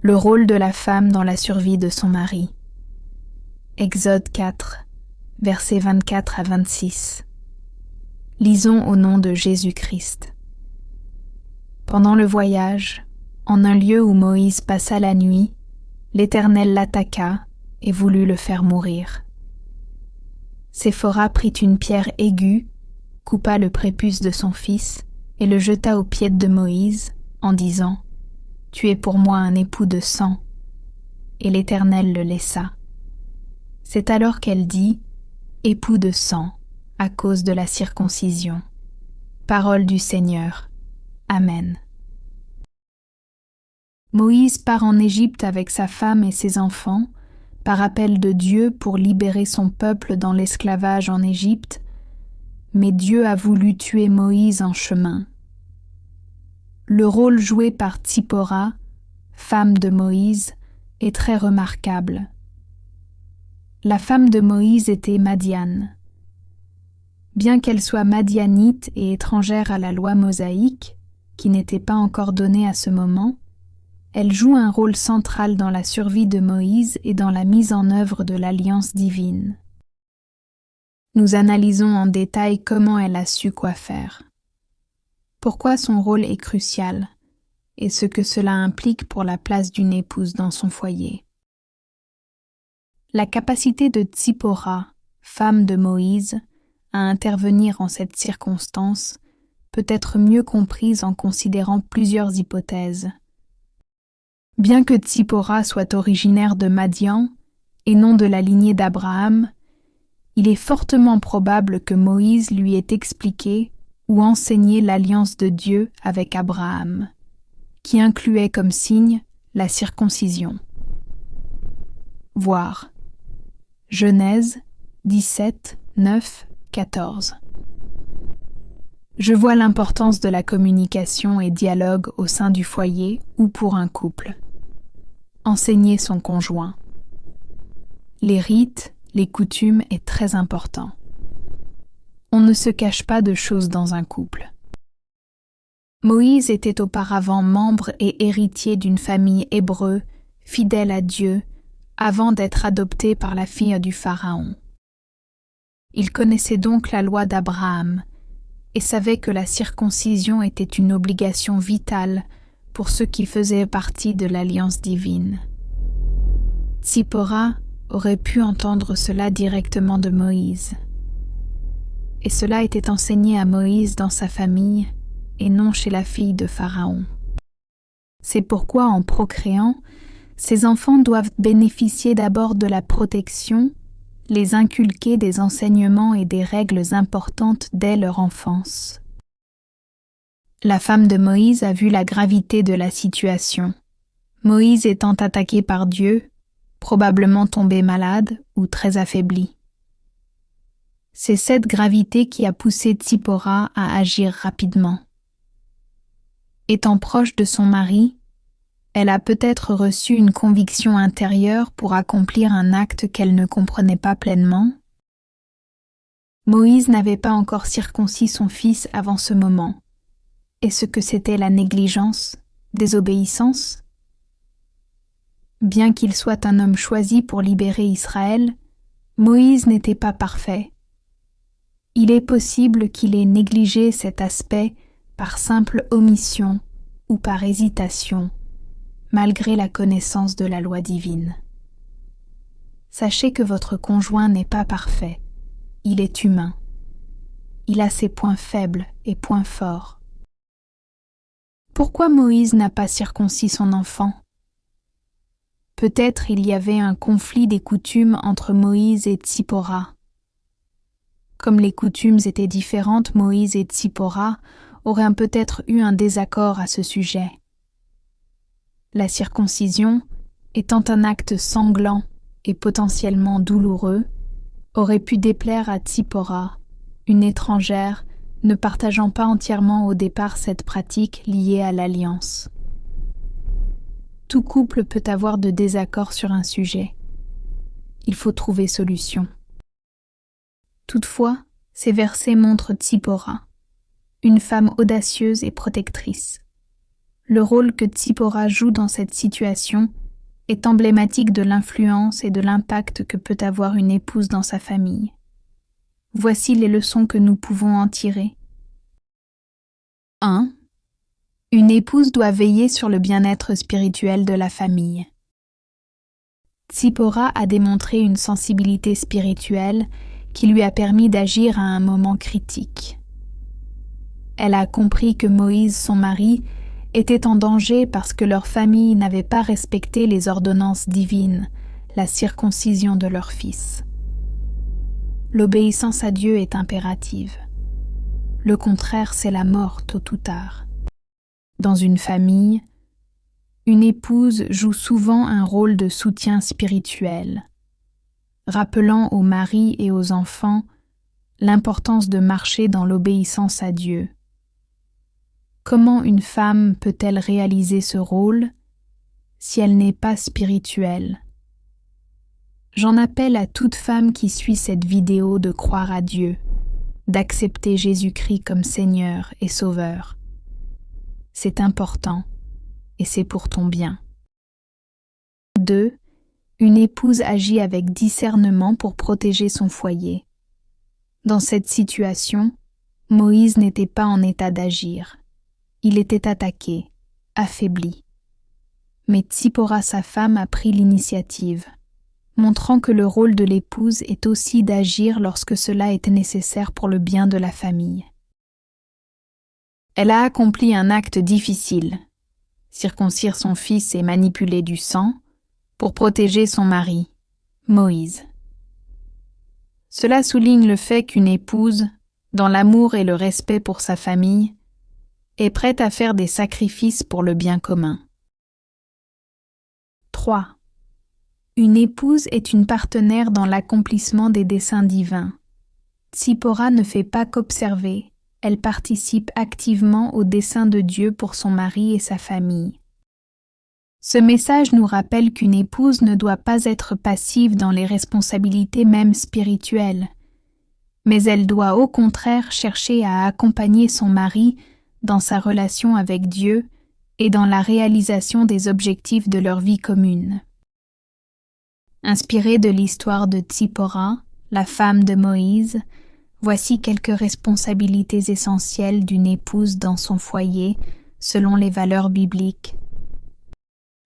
Le rôle de la femme dans la survie de son mari. Exode 4, versets 24 à 26. Lisons au nom de Jésus-Christ. Pendant le voyage, en un lieu où Moïse passa la nuit, l'Éternel l'attaqua et voulut le faire mourir. Séphora prit une pierre aiguë, coupa le prépuce de son fils et le jeta aux pieds de Moïse, en disant « Tu es pour moi un époux de sang ». Et l'Éternel le laissa. C'est alors qu'elle dit « Époux de sang » à cause de la circoncision. Parole du Seigneur. Amen. Moïse part en Égypte avec sa femme et ses enfants, par appel de Dieu pour libérer son peuple dans l'esclavage en Égypte, mais Dieu a voulu tuer Moïse en chemin. Le rôle joué par Tsippora, femme de Moïse, est très remarquable. La femme de Moïse était Madian. Bien qu'elle soit madianite et étrangère à la loi mosaïque, qui n'était pas encore donnée à ce moment, elle joue un rôle central dans la survie de Moïse et dans la mise en œuvre de l'alliance divine. Nous analysons en détail comment elle a su quoi faire. Pourquoi son rôle est crucial et ce que cela implique pour la place d'une épouse dans son foyer. La capacité de Tsippora, femme de Moïse, à intervenir en cette circonstance peut être mieux comprise en considérant plusieurs hypothèses. Bien que Tsippora soit originaire de Madian et non de la lignée d'Abraham, il est fortement probable que Moïse lui ait expliqué ou enseigné l'alliance de Dieu avec Abraham, qui incluait comme signe la circoncision. Voir Genèse 17, 9, 14. Je vois l'importance de la communication et dialogue au sein du foyer ou pour un couple. Enseigner son conjoint. Les rites, les coutumes est très important. On ne se cache pas de choses dans un couple. Moïse était auparavant membre et héritier d'une famille hébreu, fidèle à Dieu, avant d'être adopté par la fille du Pharaon. Il connaissait donc la loi d'Abraham et savait que la circoncision était une obligation vitale pour ceux qui faisaient partie de l'alliance divine. Tsippora aurait pu entendre cela directement de Moïse. Et cela était enseigné à Moïse dans sa famille et non chez la fille de Pharaon. C'est pourquoi en procréant, ces enfants doivent bénéficier d'abord de la protection, les inculquer des enseignements et des règles importantes dès leur enfance. La femme de Moïse a vu la gravité de la situation. Moïse étant attaqué par Dieu, probablement tombé malade ou très affaibli. C'est cette gravité qui a poussé Tsippora à agir rapidement. Étant proche de son mari, elle a peut-être reçu une conviction intérieure pour accomplir un acte qu'elle ne comprenait pas pleinement. Moïse n'avait pas encore circoncis son fils avant ce moment. Est-ce que c'était la négligence, désobéissance? Bien qu'il soit un homme choisi pour libérer Israël, Moïse n'était pas parfait. Il est possible qu'il ait négligé cet aspect par simple omission ou par hésitation, malgré la connaissance de la loi divine. Sachez que votre conjoint n'est pas parfait, il est humain. Il a ses points faibles et points forts. Pourquoi Moïse n'a pas circoncis son enfant? Peut-être il y avait un conflit des coutumes entre Moïse et Tsippora. Comme les coutumes étaient différentes, Moïse et Tsippora auraient peut-être eu un désaccord à ce sujet. La circoncision, étant un acte sanglant et potentiellement douloureux, aurait pu déplaire à Tsippora, une étrangère ne partageant pas entièrement au départ cette pratique liée à l'alliance. Tout couple peut avoir de désaccords sur un sujet. Il faut trouver solution. Toutefois, ces versets montrent Tsippora, une femme audacieuse et protectrice. le rôle que Tzipora joue dans cette situation est emblématique de l'influence et de l'impact que peut avoir une épouse dans sa famille. Voici les leçons que nous pouvons en tirer. 1. Une épouse doit veiller sur le bien-être spirituel de la famille. Tzipora a démontré une sensibilité spirituelle qui lui a permis d'agir à un moment critique. Elle a compris que Moïse, son mari, était en danger parce que leur famille n'avait pas respecté les ordonnances divines, la circoncision de leur fils. L'obéissance à Dieu est impérative. Le contraire, c'est la mort tôt ou tard. Dans une famille, une épouse joue souvent un rôle de soutien spirituel, rappelant au mari et aux enfants l'importance de marcher dans l'obéissance à Dieu. Comment une femme peut-elle réaliser ce rôle si elle n'est pas spirituelle? J'en appelle à toute femme qui suit cette vidéo de croire à Dieu, d'accepter Jésus-Christ comme Seigneur et Sauveur. C'est important et c'est pour ton bien. 2. Une épouse agit avec discernement pour protéger son foyer. Dans cette situation, Moïse n'était pas en état d'agir. Il était attaqué, affaibli. Mais Tzipora, sa femme, a pris l'initiative, montrant que le rôle de l'épouse est aussi d'agir lorsque cela est nécessaire pour le bien de la famille. Elle a accompli un acte difficile, circoncire son fils et manipuler du sang, pour protéger son mari, Moïse. Cela souligne le fait qu'une épouse, dans l'amour et le respect pour sa famille, est prête à faire des sacrifices pour le bien commun. 3. Une épouse est une partenaire dans l'accomplissement des desseins divins. Tzipora ne fait pas qu'observer, elle participe activement aux desseins de Dieu pour son mari et sa famille. Ce message nous rappelle qu'une épouse ne doit pas être passive dans les responsabilités même spirituelles, mais elle doit au contraire chercher à accompagner son mari dans sa relation avec Dieu et dans la réalisation des objectifs de leur vie commune. Inspirée de l'histoire de Tzipora, la femme de Moïse, voici quelques responsabilités essentielles d'une épouse dans son foyer selon les valeurs bibliques.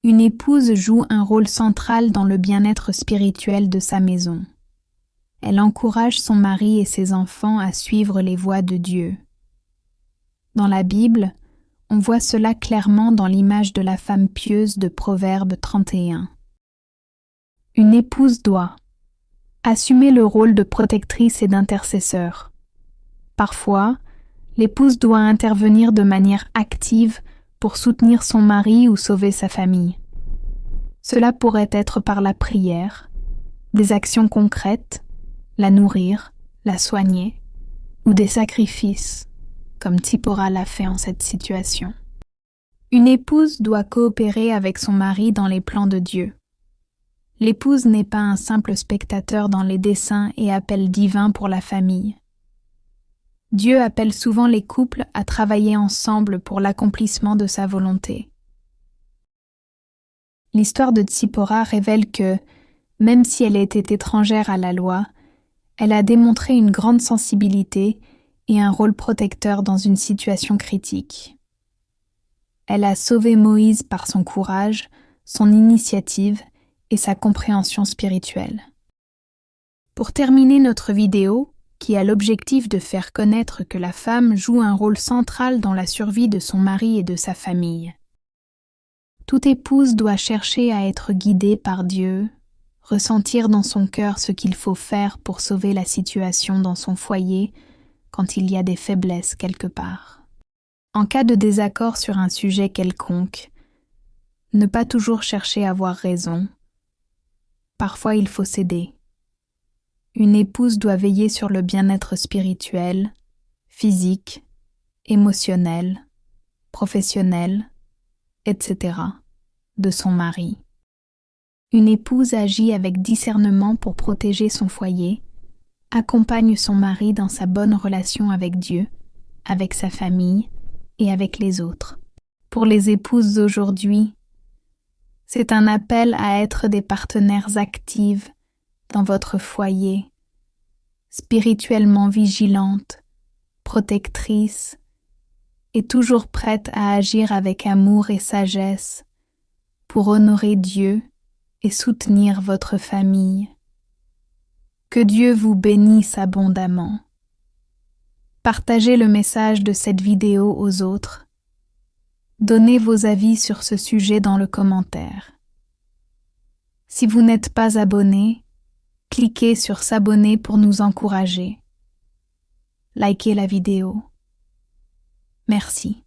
Une épouse joue un rôle central dans le bien-être spirituel de sa maison. Elle encourage son mari et ses enfants à suivre les voies de Dieu. Dans la Bible, on voit cela clairement dans l'image de la femme pieuse de Proverbe 31. Une épouse doit assumer le rôle de protectrice et d'intercesseur. Parfois, l'épouse doit intervenir de manière active pour soutenir son mari ou sauver sa famille. Cela pourrait être par la prière, des actions concrètes, la nourrir, la soigner, ou des sacrifices, comme Tzipora l'a fait en cette situation. Une épouse doit coopérer avec son mari dans les plans de Dieu. L'épouse n'est pas un simple spectateur dans les desseins et appels divins pour la famille. Dieu appelle souvent les couples à travailler ensemble pour l'accomplissement de sa volonté. L'histoire de Tzipora révèle que, même si elle était étrangère à la loi, elle a démontré une grande sensibilité et un rôle protecteur dans une situation critique. Elle a sauvé Moïse par son courage, son initiative et sa compréhension spirituelle. Pour terminer notre vidéo, qui a l'objectif de faire connaître que la femme joue un rôle central dans la survie de son mari et de sa famille. Toute épouse doit chercher à être guidée par Dieu, ressentir dans son cœur ce qu'il faut faire pour sauver la situation dans son foyer quand il y a des faiblesses quelque part. En cas de désaccord sur un sujet quelconque, ne pas toujours chercher à avoir raison. Parfois il faut céder. Une épouse doit veiller sur le bien-être spirituel, physique, émotionnel, professionnel, etc. de son mari. Une épouse agit avec discernement pour protéger son foyer, accompagne son mari dans sa bonne relation avec Dieu, avec sa famille et avec les autres. Pour les épouses d'aujourd'hui, c'est un appel à être des partenaires actives dans votre foyer, spirituellement vigilantes, protectrices et toujours prêtes à agir avec amour et sagesse pour honorer Dieu et soutenir votre famille. Que Dieu vous bénisse abondamment. Partagez le message de cette vidéo aux autres. Donnez vos avis sur ce sujet dans le commentaire. Si vous n'êtes pas abonné, cliquez sur s'abonner pour nous encourager. Likez la vidéo. Merci.